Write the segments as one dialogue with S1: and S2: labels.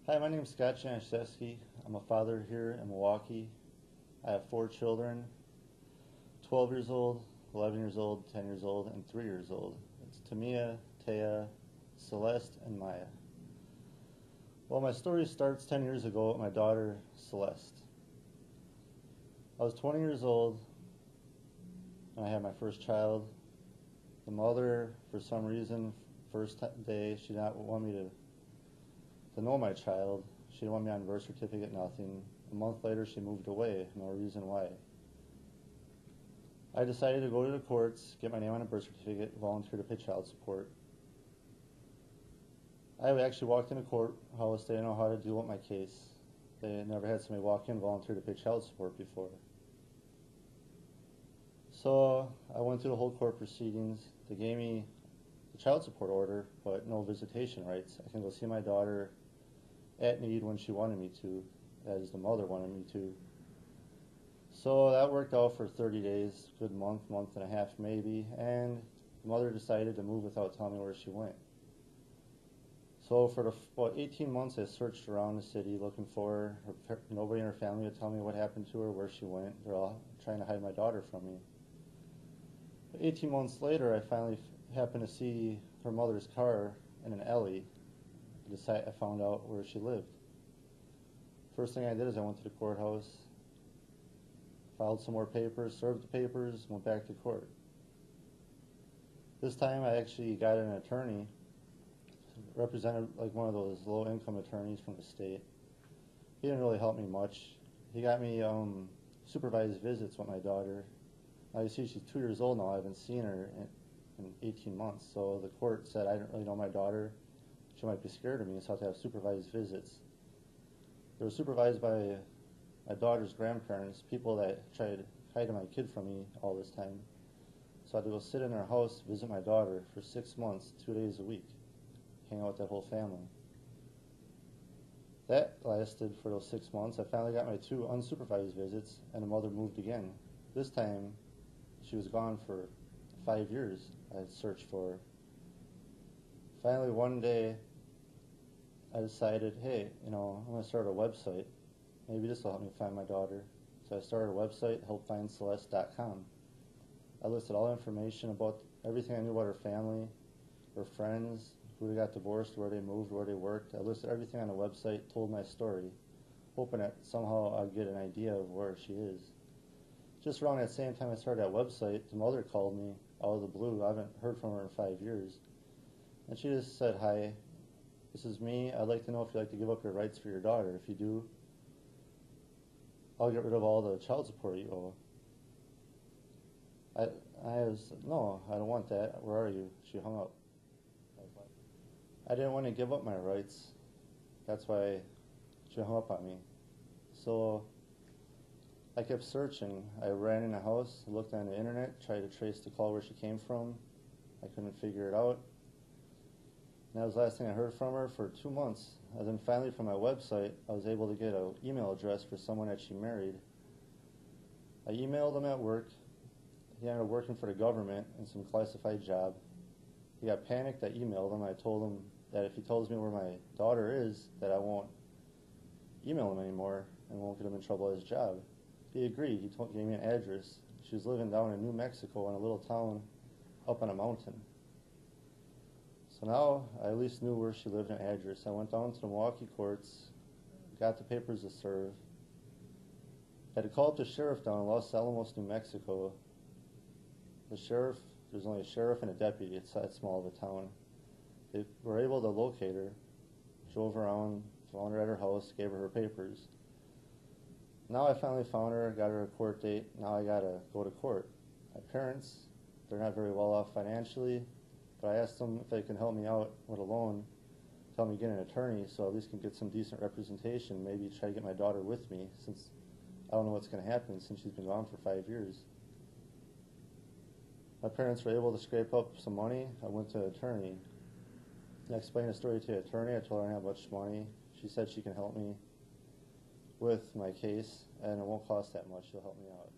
S1: Hi, my name is Scott Janiszewski. I'm a father here in Milwaukee. I have 4 children, 12 years old, 11 years old, 10 years old, and 3 years old. It's Tamia, Taya, Celeste, and Maya. Well, my story starts 10 years ago with my daughter, Celeste. I was 20 years old when I had my first child. The mother, for some reason, first day, she did not want me to know my child. She didn't want me on birth certificate, nothing. A month later, she moved away, no reason why. I decided to go to the courts, get my name on a birth certificate, volunteer to pay child support. I actually walked in a courthouse. They didn't know how to deal with my case. They never had somebody walk in, volunteer to pay child support before. So I went through the whole court proceedings. They gave me the child support order, but no visitation rights. I can go see my daughter at need when she wanted me to, as the mother wanted me to. So that worked out for 30 days, good month and a half maybe, and the mother decided to move without telling me where she went. So for about 18 months I searched around the city looking for her. Nobody in her family would tell me what happened to her, where she went. They're all trying to hide my daughter from me. But 18 months later I finally happened to see her mother's car in an alley. I found out where she lived. First thing I did is I went to the courthouse, filed some more papers, served the papers, went back to court. This time I actually got an attorney, represented like one of those low-income attorneys from the state. He didn't really help me much. He got me supervised visits with my daughter. Now you see she's 2 years old now. I haven't seen her in 18 months. So the court said I didn't really know my daughter. She might be scared of me, so I have to have supervised visits. They were supervised by my daughter's grandparents, people that tried to hide my kid from me all this time. So I had to go sit in their house, visit my daughter for 6 months, 2 days a week, hang out with that whole family. That lasted for those 6 months. I finally got my 2 unsupervised visits, and the mother moved again. This time, she was gone for 5 years. I had searched for her. Finally, one day, I decided, hey, I'm going to start a website. Maybe this will help me find my daughter. So I started a website, helpfindceleste.com. I listed all information about everything I knew about her family, her friends, who they got divorced, where they moved, where they worked. I listed everything on the website, told my story, hoping that somehow I'd get an idea of where she is. Just around that same time I started that website, the mother called me out of the blue. I haven't heard from her in 5 years. And she just said, hi, this is me. I'd like to know if you'd like to give up your rights for your daughter. If you do, I'll get rid of all the child support you owe. I was, no, I don't want that. Where are you? She hung up. I didn't want to give up my rights. That's why she hung up on me. So I kept searching. I ran in the house, looked on the internet, tried to trace the call where she came from. I couldn't figure it out. And that was the last thing I heard from her for 2 months. And then finally from my website, I was able to get an email address for someone that she married. I emailed him at work. He ended up working for the government in some classified job. He got panicked. I emailed him. I told him that if he tells me where my daughter is, that I won't email him anymore and won't get him in trouble at his job. He agreed. He gave me an address. She was living down in New Mexico in a little town up on a mountain. So now I at least knew where she lived and address. I went down to the Milwaukee courts, got the papers to serve. Had to call up the sheriff down in Los Alamos, New Mexico. The sheriff, there's only a sheriff and a deputy. It's that small of a town. They were able to locate her, drove around, found her at her house, gave her papers. Now I finally found her, got her a court date. Now I gotta go to court. My parents, they're not very well off financially, but I asked them if they can help me out with a loan, help me get an attorney so I at least can get some decent representation, maybe try to get my daughter with me, since I don't know what's going to happen since she's been gone for 5 years. My parents were able to scrape up some money. I went to an attorney. I explained the story to the attorney. I told her I didn't have much money. She said she can help me with my case, and it won't cost that much. She'll help me out.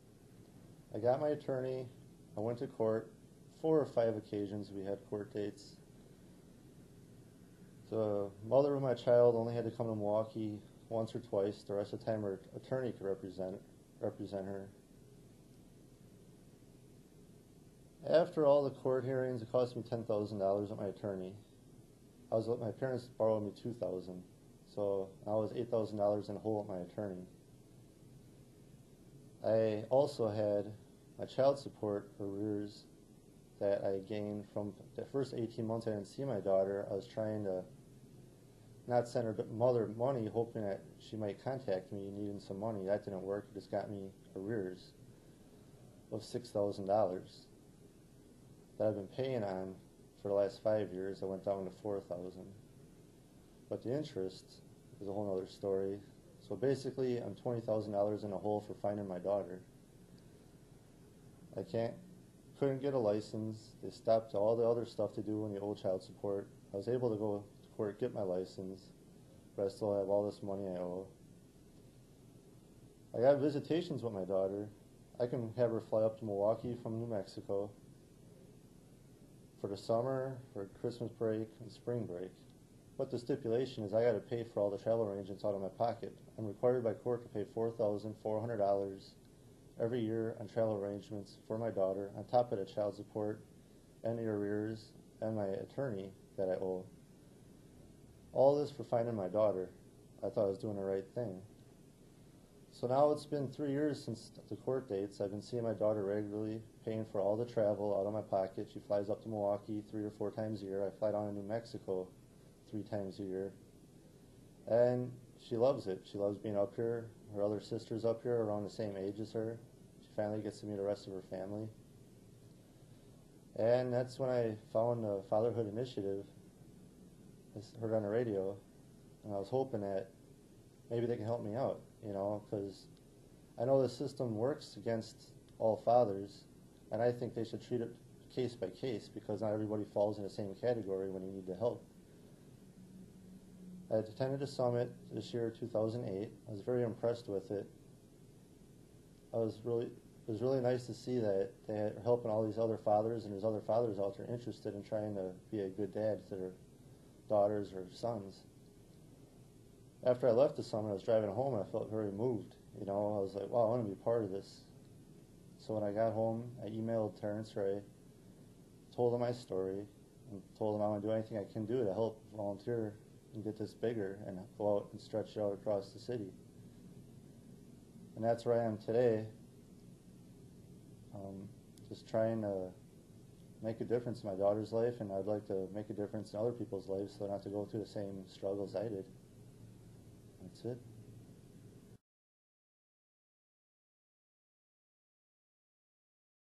S1: I got my attorney. I went to court. 4 or 5 occasions we had court dates. The mother of my child only had to come to Milwaukee once or twice. The rest of the time, her attorney could represent her. After all the court hearings, it cost me $10,000 with my attorney. My parents borrowed me $2,000, so I was $8,000 in the hole with my attorney. I also had my child support arrears that I gained from the first 18 months I didn't see my daughter. I was trying to not send her mother money, hoping that she might contact me needing some money. That didn't work. It just got me arrears of $6,000 that I've been paying on for the last 5 years. I went down to $4,000. But the interest is a whole other story. So basically, I'm $20,000 in a hole for finding my daughter. I couldn't get a license. They stopped all the other stuff to do when you owe child support. I was able to go to court, get my license, but I still have all this money I owe. I got visitations with my daughter. I can have her fly up to Milwaukee from New Mexico for the summer, for Christmas break, and spring break. But the stipulation is I got to pay for all the travel arrangements out of my pocket. I'm required by court to pay $4,400 every year on travel arrangements for my daughter, on top of the child support and the arrears and my attorney that I owe. All this for finding my daughter. I thought I was doing the right thing. So now it's been 3 years since the court dates. I've been seeing my daughter regularly, paying for all the travel out of my pocket. She flies up to Milwaukee 3 or 4 times a year. I fly down to New Mexico 3 times a year. And she loves it. She loves being up here. Her other sister's up here around the same age as her. She finally gets to meet the rest of her family. And that's when I found the Fatherhood Initiative. I heard on the radio, and I was hoping that maybe they can help me out, because I know the system works against all fathers, and I think they should treat it case by case, because not everybody falls in the same category when you need the help. I attended a summit this year, 2008. I was very impressed with it. It was really nice to see that they're helping all these other fathers, and there's other fathers out there interested in trying to be a good dad to their daughters or sons. After I left the summit, I was driving home and I felt very moved. I was like, wow, I want to be part of this. So when I got home, I emailed Terrence Ray, told him my story, and told him I want to do anything I can do to help volunteer and get this bigger and go out and stretch it out across the city. And that's where I am today, just trying to make a difference in my daughter's life, and I'd like to make a difference in other people's lives so they don't have to go through the same struggles I did. That's it.